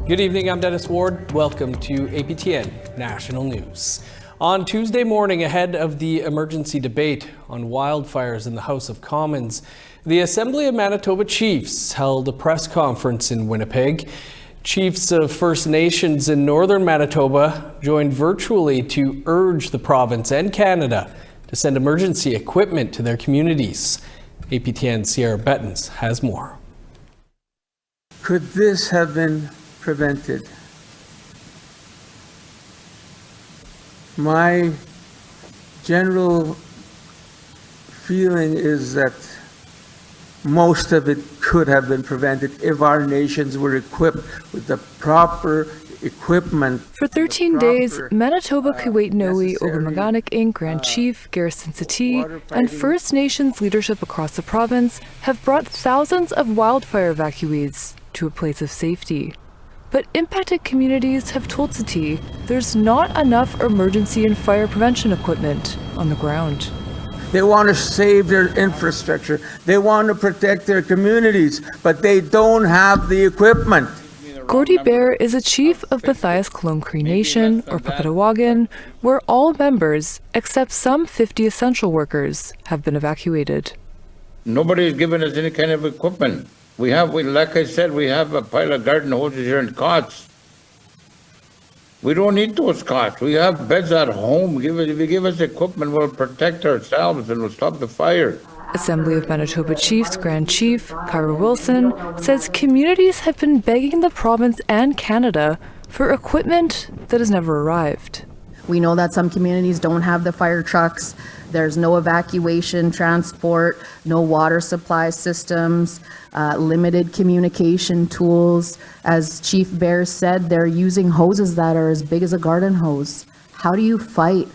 Good evening, I'm Dennis Ward. Welcome to APTN National News. On Tuesday morning, ahead of the emergency debate on wildfires in the House of Commons, the Assembly of Manitoba Chiefs held a press conference in Winnipeg. Chiefs of First Nations in northern Manitoba joined virtually to urge the province and Canada to send emergency equipment to their communities. APTN Sierra Bettens has more. Could this have been prevented? My general feeling is that most of it could have been prevented if our nations were equipped with the proper equipment. For 13 days, Manitoba Kuwait-Noe Ogamaganik Inc. Grand Chief Garrison Sati and First Nations leadership across the province have brought thousands of wildfire evacuees to a place of safety. But impacted communities have told Sati there's not enough emergency and fire prevention equipment on the ground. They want to save their infrastructure. They want to protect their communities, but they don't have the equipment. Gordy Bear is a chief of Matthias Cologne Cree Nation, or Papatawagan, where all members, except some 50 essential workers, have been evacuated. Nobody has given us any kind of equipment. Like I said, we have a pile of garden hoses here and cots. We don't need those cots. We have beds at home. If you give us equipment, we'll protect ourselves and we'll stop the fire. Assembly of Manitoba Chiefs Grand Chief Kyra Wilson says communities have been begging the province and Canada for equipment that has never arrived. We know that some communities don't have the fire trucks. There's no evacuation transport, no water supply systems, limited communication tools. As Chief Bear said, they're using hoses that are as big as a garden hose. How do you fight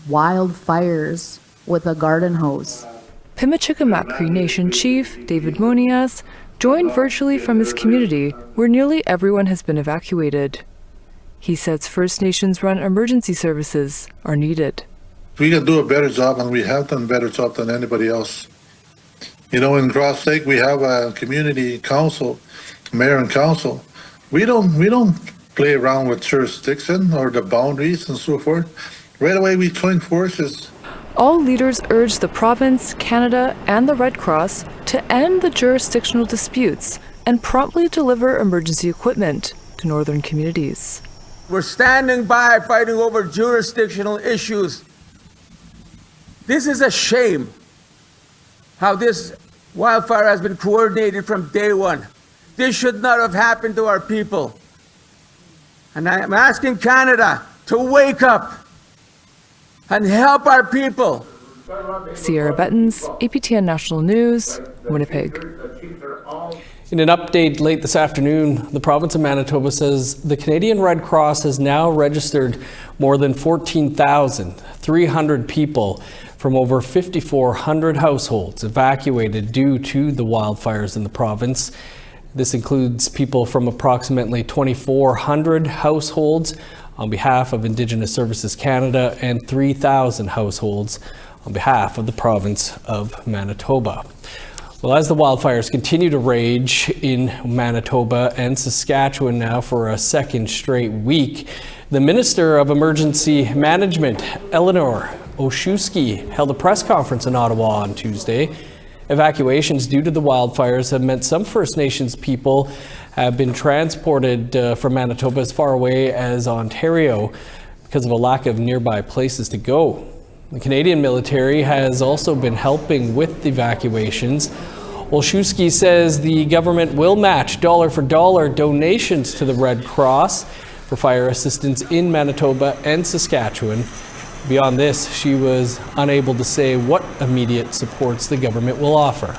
wildfires with a garden hose? Pimachikamak Cree Nation Chief David Monias joined virtually from his community where nearly everyone has been evacuated. He says First Nations run emergency services are needed. We can do a better job, and we have done a better job than anybody else. You know, in Cross Lake, we have a community council, mayor and council. We don't play around with jurisdiction or the boundaries and so forth. Right away, we join forces. All leaders urge the province, Canada, and the Red Cross to end the jurisdictional disputes and promptly deliver emergency equipment to northern communities. We're standing by fighting over jurisdictional issues. This is a shame how this wildfire has been coordinated from day one. This should not have happened to our people. And I'm asking Canada to wake up and help our people. Sierra Bettens, APTN National News, Winnipeg. In an update late this afternoon, the province of Manitoba says the Canadian Red Cross has now registered more than 14,300 people from over 5,400 households evacuated due to the wildfires in the province. This includes people from approximately 2,400 households on behalf of Indigenous Services Canada and 3,000 households on behalf of the province of Manitoba. Well, as the wildfires continue to rage in Manitoba and Saskatchewan now for a second straight week, the Minister of Emergency Management, Eleanor Olszewski, held a press conference in Ottawa on Tuesday. Evacuations due to the wildfires have meant some First Nations people have been transported from Manitoba as far away as Ontario because of a lack of nearby places to go. The Canadian military has also been helping with the evacuations. Olszewski says the government will match dollar-for-dollar donations to the Red Cross for fire assistance in Manitoba and Saskatchewan. Beyond this, she was unable to say what immediate supports the government will offer.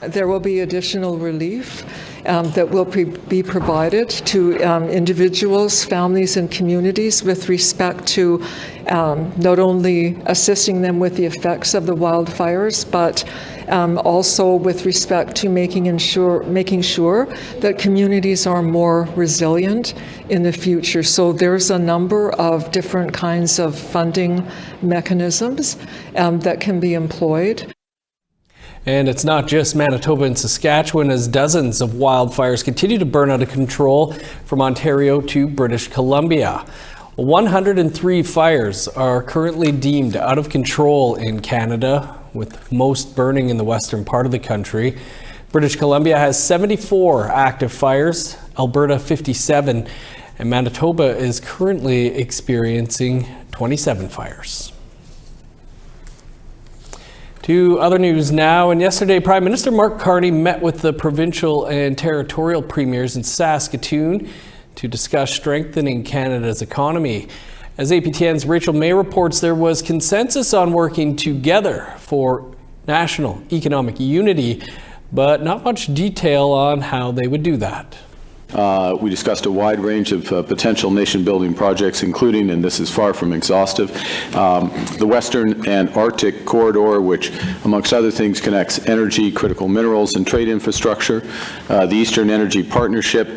There will be additional relief that will be provided to individuals, families, and communities with respect to not only assisting them with the effects of the wildfires, but also with respect to making sure that communities are more resilient in the future. So there's a number of different kinds of funding mechanisms that can be employed. And it's not just Manitoba and Saskatchewan, as dozens of wildfires continue to burn out of control from Ontario to British Columbia. 103 fires are currently deemed out of control in Canada, with most burning in the western part of the country. British Columbia has 74 active fires, Alberta 57, and Manitoba is currently experiencing 27 fires. To other news now, and yesterday Prime Minister Mark Carney met with the provincial and territorial premiers in Saskatoon to discuss strengthening Canada's economy. As APTN's Rachel May reports, there was consensus on working together for national economic unity, but not much detail on how they would do that. We discussed a wide range of potential nation-building projects, including, and this is far from exhaustive, the Western and Arctic Corridor, which, amongst other things, connects energy, critical minerals, and trade infrastructure, the Eastern Energy Partnership,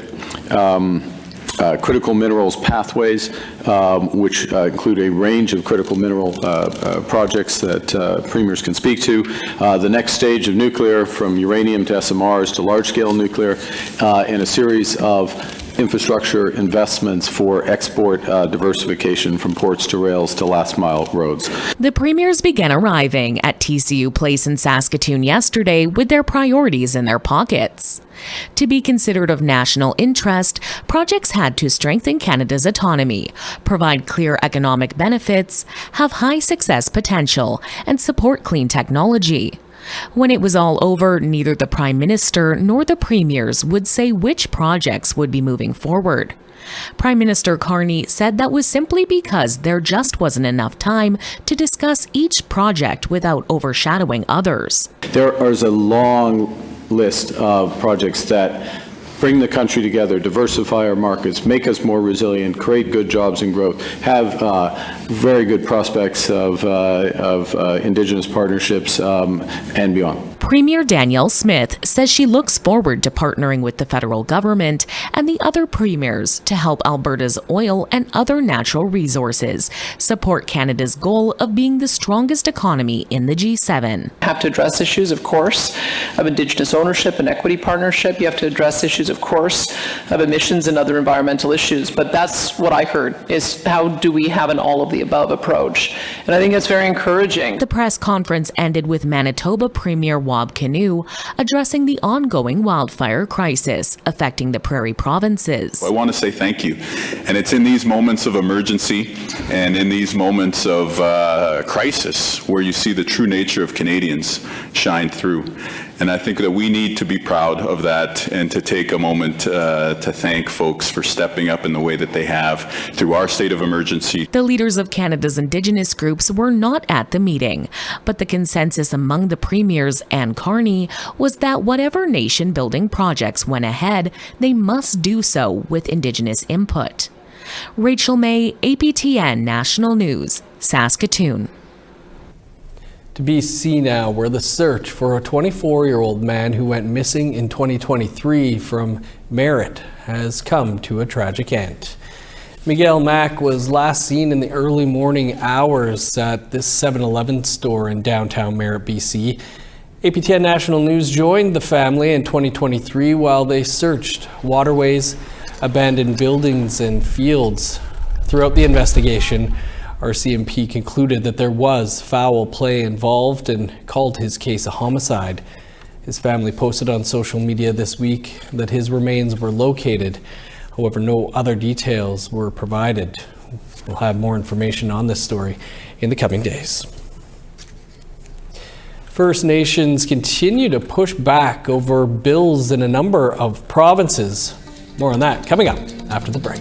critical minerals pathways, which include a range of critical mineral projects that premiers can speak to, the next stage of nuclear, from uranium to SMRs to large-scale nuclear, and a series of infrastructure investments for export diversification from ports to rails to last-mile roads. The premiers began arriving at TCU Place in Saskatoon yesterday with their priorities in their pockets. To be considered of national interest, projects had to strengthen Canada's autonomy, provide clear economic benefits, have high success potential, and support clean technology. When it was all over, neither the Prime Minister nor the premiers would say which projects would be moving forward. Prime Minister Carney said that was simply because there just wasn't enough time to discuss each project without overshadowing others. There is a long list of projects that bring the country together, diversify our markets, make us more resilient, create good jobs and growth, have very good prospects of Indigenous partnerships and beyond. Premier Danielle Smith says she looks forward to partnering with the federal government and the other premiers to help Alberta's oil and other natural resources support Canada's goal of being the strongest economy in the G7. Have to address issues, of course, of Indigenous ownership and equity partnership. You have to address issues, of course, of emissions and other environmental issues. But that's what I heard, is how do we have an all of the above approach? And I think that's very encouraging. The press conference ended with Manitoba Premier Wab Kinew addressing the ongoing wildfire crisis affecting the prairie provinces. I want to say thank you. And it's in these moments of emergency and in these moments of crisis where you see the true nature of Canadians shine through. And I think that we need to be proud of that and to take a moment to thank folks for stepping up in the way that they have through our state of emergency. The leaders of Canada's Indigenous groups were not at the meeting, but the consensus among the premiers and Carney was that whatever nation-building projects went ahead, they must do so with Indigenous input. Rachel May, APTN National News, Saskatoon. To BC now, where the search for a 24-year-old man who went missing in 2023 from Merritt has come to a tragic end. Miguel Mack was last seen in the early morning hours at this 7-Eleven store in downtown Merritt, BC. APTN National News joined the family in 2023 while they searched waterways, abandoned buildings, and fields. Throughout the investigation, RCMP concluded that there was foul play involved and called his case a homicide. His family posted on social media this week that his remains were located. However, no other details were provided. We'll have more information on this story in the coming days. First Nations continue to push back over bills in a number of provinces. More on that coming up after the break.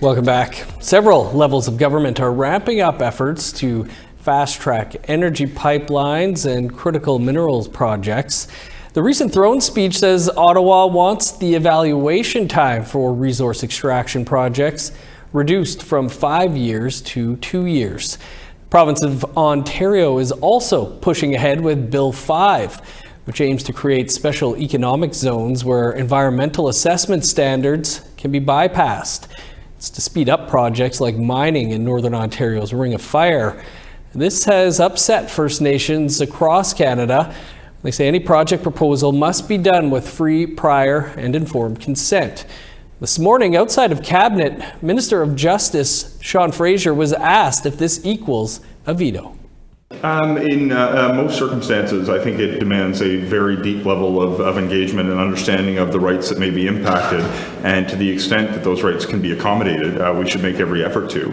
Welcome back. Several levels of government are ramping up efforts to fast-track energy pipelines and critical minerals projects. The recent throne speech says Ottawa wants the evaluation time for resource extraction projects reduced from 5 years to 2 years. The province of Ontario is also pushing ahead with Bill 5, which aims to create special economic zones where environmental assessment standards can be bypassed. It's to speed up projects like mining in Northern Ontario's Ring of Fire. This has upset First Nations across Canada. They say any project proposal must be done with free, prior, and informed consent. This morning, outside of Cabinet, Minister of Justice Sean Fraser was asked if this equals a veto. In most circumstances, I think it demands a very deep level of engagement and understanding of the rights that may be impacted, and to the extent that those rights can be accommodated, we should make every effort to.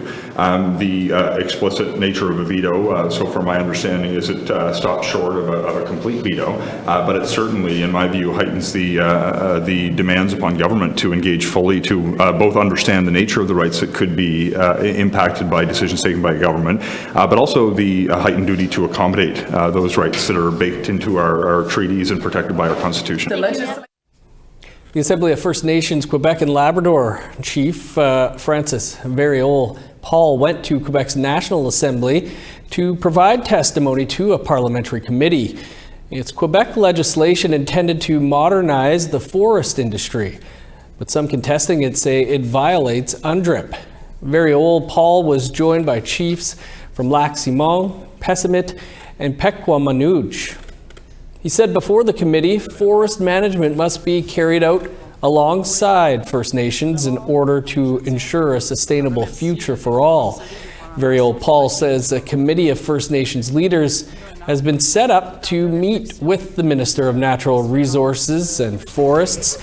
The explicit nature of a veto, so far my understanding is it stops short of a complete veto, but it certainly, in my view, heightens the demands upon government to engage fully, to both understand the nature of the rights that could be impacted by decisions taken by government, but also the heightened duty to accommodate those rights that are baked into our treaties and protected by our Constitution. The Assembly of First Nations Quebec and Labrador Chief Francis Variol Paul went to Quebec's National Assembly to provide testimony to a parliamentary committee. It's Quebec legislation intended to modernize the forest industry, but some contesting it say it violates UNDRIP. Variol Paul was joined by chiefs from Lac-Simon, Pessamit, and Pequamanooj. He said before the committee, forest management must be carried out alongside First Nations in order to ensure a sustainable future for all. Variol Paul says a committee of First Nations leaders has been set up to meet with the Minister of Natural Resources and Forests,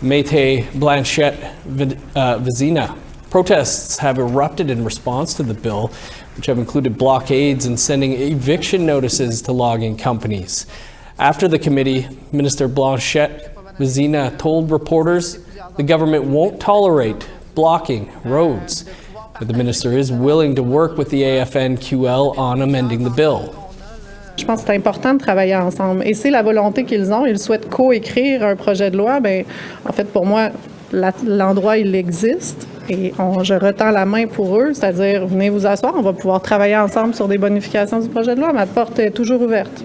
Maite Blanchette Vizina. Protests have erupted in response to the bill, which have included blockades and sending eviction notices to logging companies. After the committee, Minister Blanchette Vizina told reporters the government won't tolerate blocking roads, but the minister is willing to work with the AFN-QL on amending the bill. Je pense que c'est important de travailler ensemble. Et c'est la volonté qu'ils ont. Ils souhaitent coécrire un projet de loi. Ben, en fait, pour moi, l'endroit, il existe. Et je retends la main pour eux, c'est-à-dire, venez vous asseoir, on va pouvoir travailler ensemble sur des bonifications du projet de loi. Ma porte est toujours ouverte.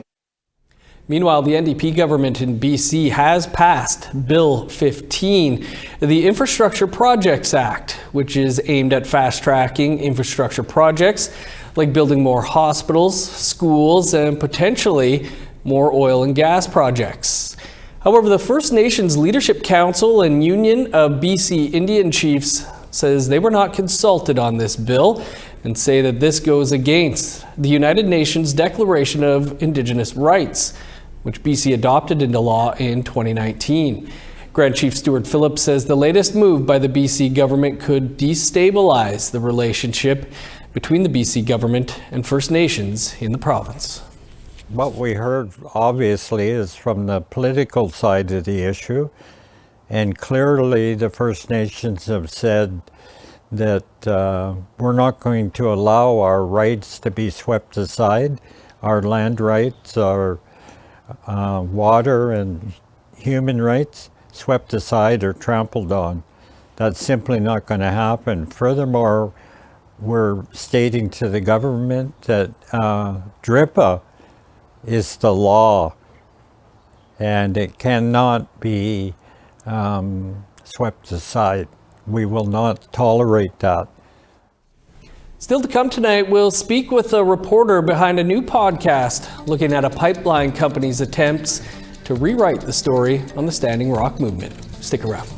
Meanwhile, the NDP government in BC has passed Bill 15, the Infrastructure Projects Act, which is aimed at fast-tracking infrastructure projects like building more hospitals, schools, and potentially more oil and gas projects. However, the First Nations Leadership Council and Union of BC Indian Chiefs says they were not consulted on this bill and say that this goes against the United Nations Declaration of Indigenous Rights, which BC adopted into law in 2019. Grand Chief Stuart Phillips says the latest move by the BC government could destabilize the relationship between the BC government and First Nations in the province. What we heard, obviously, is from the political side of the issue. And clearly, the First Nations have said that we're not going to allow our rights to be swept aside, our land rights, our water and human rights swept aside or trampled on. That's simply not going to happen. Furthermore, we're stating to the government that DRIPA is the law and it cannot be swept aside. We will not tolerate that. Still to come tonight, we'll speak with a reporter behind a new podcast looking at a pipeline company's attempts to rewrite the story on the Standing Rock movement. Stick around.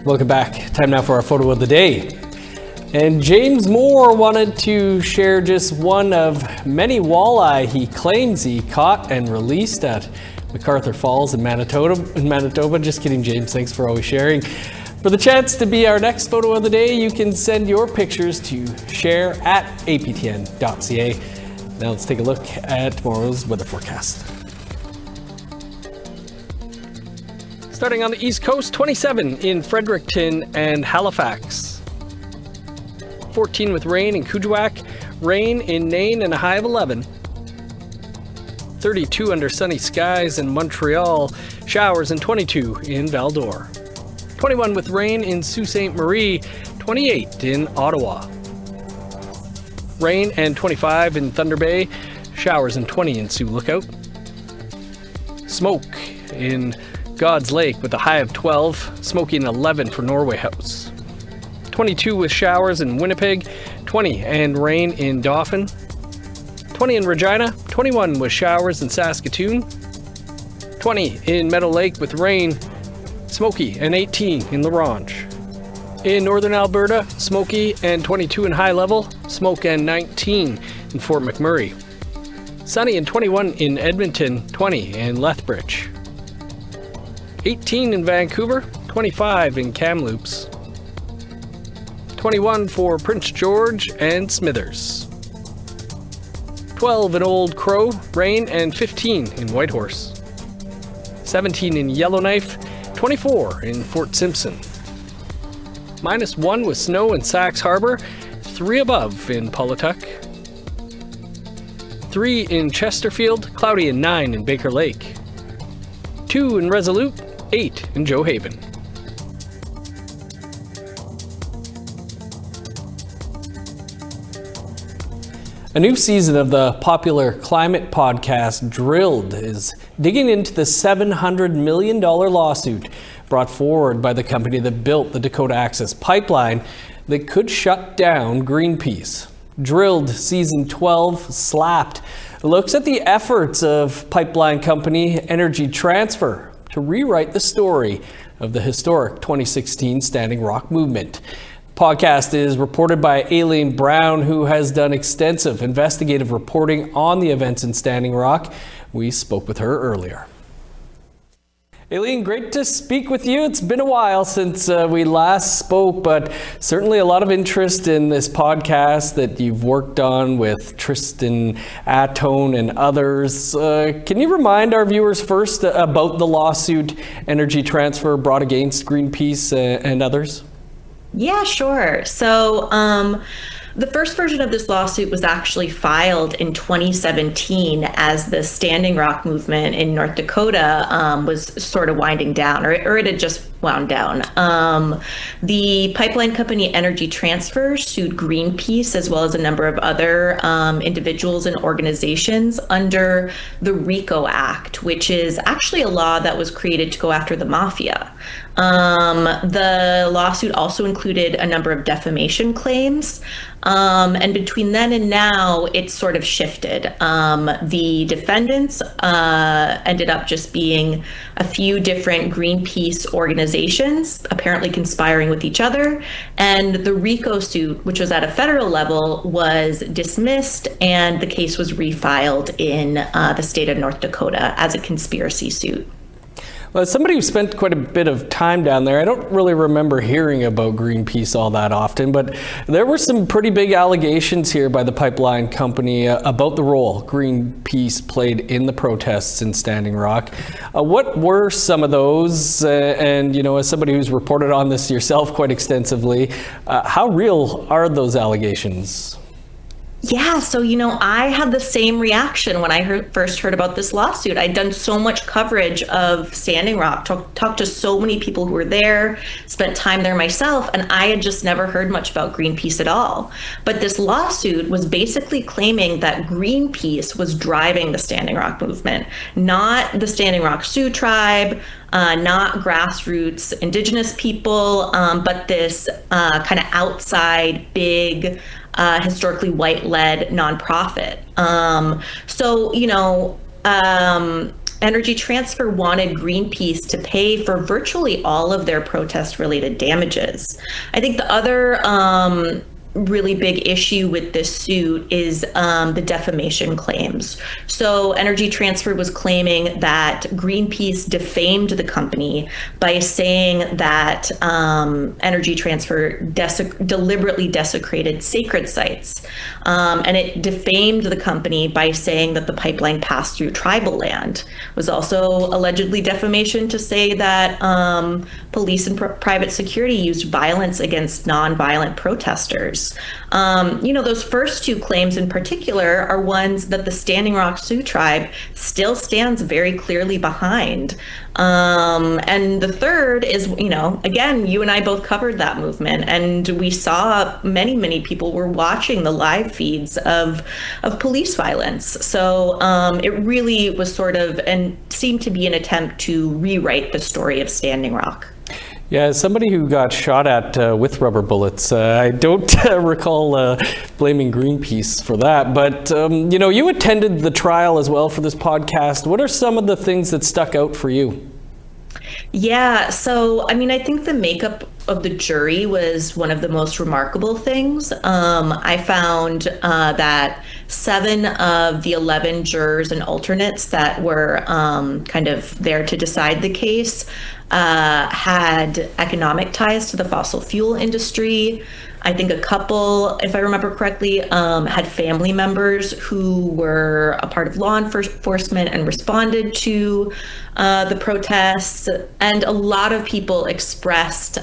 Welcome back. Time now for our photo of the day. And James Moore wanted to share just one of many walleye he claims he caught and released at MacArthur Falls in Manitoba. Just kidding, James. Thanks for always sharing. For the chance to be our next photo of the day, you can send your pictures to share@aptn.ca. Now let's take a look at tomorrow's weather forecast. Starting on the East Coast, 27 in Fredericton and Halifax. 14 with rain in Kuujjuaq, rain in Nain and a high of 11. 32 under sunny skies in Montreal, showers and 22 in Val-d'Or. 21 with rain in Sault Ste. Marie, 28 in Ottawa. Rain and 25 in Thunder Bay, showers and 20 in Sioux Lookout. Smoke in God's Lake with a high of 12, smoky and 11 for Norway House. 22 with showers in Winnipeg, 20 and rain in Dauphin. 20 in Regina, 21 with showers in Saskatoon. 20 in Meadow Lake with rain, smoky and 18 in La Ronge. In northern Alberta, smoky and 22 in High Level, smoke and 19 in Fort McMurray. Sunny and 21 in Edmonton, 20 in Lethbridge. 18 in Vancouver, 25 in Kamloops. 21 for Prince George and Smithers. 12 in Old Crow, rain and 15 in Whitehorse. 17 in Yellowknife, 24 in Fort Simpson. -1 with snow in Sax Harbor, 3 above in Pawlatuck. 3 in Chesterfield, cloudy and 9 in Baker Lake. 2 in Resolute, 8 in Joe Haven. A new season of the popular climate podcast Drilled is digging into the $700 million lawsuit brought forward by the company that built the Dakota Access Pipeline that could shut down Greenpeace. Drilled Season 12 Slapped looks at the efforts of pipeline company Energy Transfer to rewrite the story of the historic 2016 Standing Rock movement. The podcast is reported by Aileen Brown, who has done extensive investigative reporting on the events in Standing Rock. We spoke with her earlier. Aileen, great to speak with you. It's been a while since we last spoke, but certainly a lot of interest in this podcast that you've worked on with Tristan Atone and others. Can you remind our viewers first about the lawsuit Energy Transfer brought against Greenpeace and others? Yeah, sure. So the first version of this lawsuit was actually filed in 2017 as the Standing Rock movement in North Dakota was sort of winding down, or it had just wound down. The pipeline company Energy Transfer sued Greenpeace as well as a number of other individuals and organizations under the RICO Act, which is actually a law that was created to go after the mafia. The lawsuit also included a number of defamation claims. And between then and now, it's sort of shifted. The defendants ended up just being a few different Greenpeace organizations, apparently conspiring with each other. And the RICO suit, which was at a federal level, was dismissed, and the case was refiled in the state of North Dakota as a conspiracy suit. Well, as somebody who spent quite a bit of time down there, I don't really remember hearing about Greenpeace all that often, but there were some pretty big allegations here by the pipeline company about the role Greenpeace played in the protests in Standing Rock. What were some of those? And, you know, as somebody who's reported on this yourself quite extensively, how real are those allegations? Yeah, so, you know, I had the same reaction when I first heard about this lawsuit. I'd done so much coverage of Standing Rock, talked to so many people who were there, spent time there myself, and I had just never heard much about Greenpeace at all. But this lawsuit was basically claiming that Greenpeace was driving the Standing Rock movement, not the Standing Rock Sioux tribe, not grassroots Indigenous people, but this kind of outside big historically white-led nonprofit. So, you know, Energy Transfer wanted Greenpeace to pay for virtually all of their protest-related damages. I think the other really big issue with this suit is the defamation claims. So Energy Transfer was claiming that Greenpeace defamed the company by saying that Energy Transfer deliberately desecrated sacred sites. And it defamed the company by saying that the pipeline passed through tribal land. It was also allegedly defamation to say that police and private security used violence against nonviolent protesters. Those first two claims in particular are ones that the Standing Rock Sioux tribe still stands very clearly behind. And the third is, again, you and I both covered that movement, and we saw many people were watching the live feeds of police violence. So it really was sort of, and seemed to be an attempt to rewrite the story of Standing Rock. Yeah, as somebody who got shot at with rubber bullets, I don't recall blaming Greenpeace for that. But, you attended the trial as well for this podcast. What are some of the things that stuck out for you? Yeah, so, I think the makeup of the jury was one of the most remarkable things. I found that 7 of the 11 jurors and alternates that were kind of there to decide the case had economic ties to the fossil fuel industry. I think a couple, if I remember correctly, had family members who were a part of law enforcement and responded to the protests. And a lot of people expressed,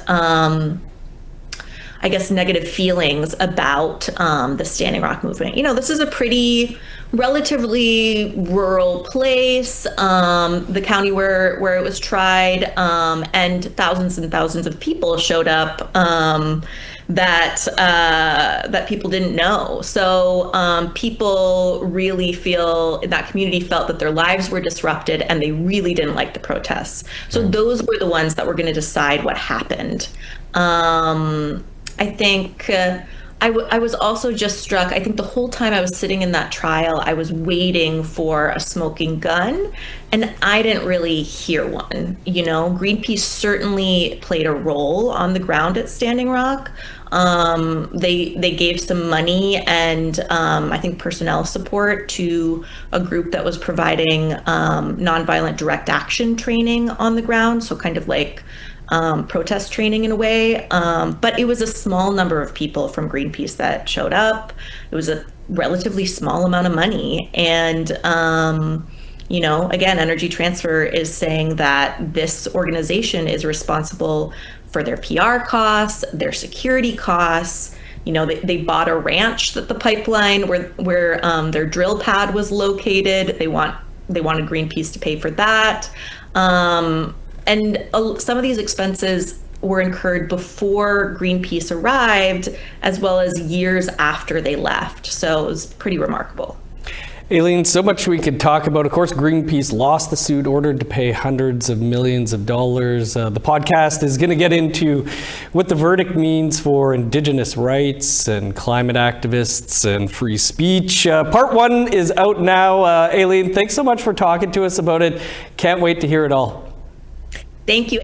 negative feelings about the Standing Rock movement. This is a pretty relatively rural place, the county where it was tried, and thousands of people showed up that people didn't know. So people really that community felt that their lives were disrupted, and they really didn't like the protests. So those were the ones that were going to decide what happened. I think I was also just struck, I think the whole time I was sitting in that trial, I was waiting for a smoking gun, and I didn't really hear one. Greenpeace certainly played a role on the ground at Standing Rock. They gave some money and I think personnel support to a group that was providing nonviolent direct action training on the ground, so kind of like protest training in a way, but it was a small number of people from Greenpeace that showed up. It was a relatively small amount of money, and again, Energy Transfer is saying that this organization is responsible for their PR costs, their security costs. They bought a ranch that the pipeline where their drill pad was located. They wanted Greenpeace to pay for that. And some of these expenses were incurred before Greenpeace arrived, as well as years after they left. So it was pretty remarkable. Aileen, so much we could talk about. Of course, Greenpeace lost the suit, ordered to pay hundreds of millions of dollars. The podcast is going to get into what the verdict means for Indigenous rights and climate activists and free speech. Part 1 is out now. Aileen, thanks so much for talking to us about it. Can't wait to hear it all. Thank you.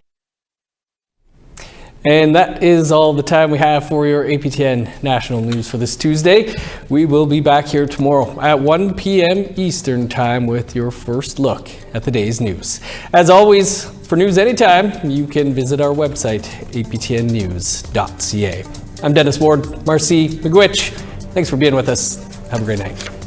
And that is all the time we have for your APTN National News for this Tuesday. We will be back here tomorrow at 1 p.m. Eastern Time with your first look at the day's news. As always, for news anytime, you can visit our website, aptnnews.ca. I'm Dennis Ward. Marcy McGuitch, thanks for being with us. Have a great night.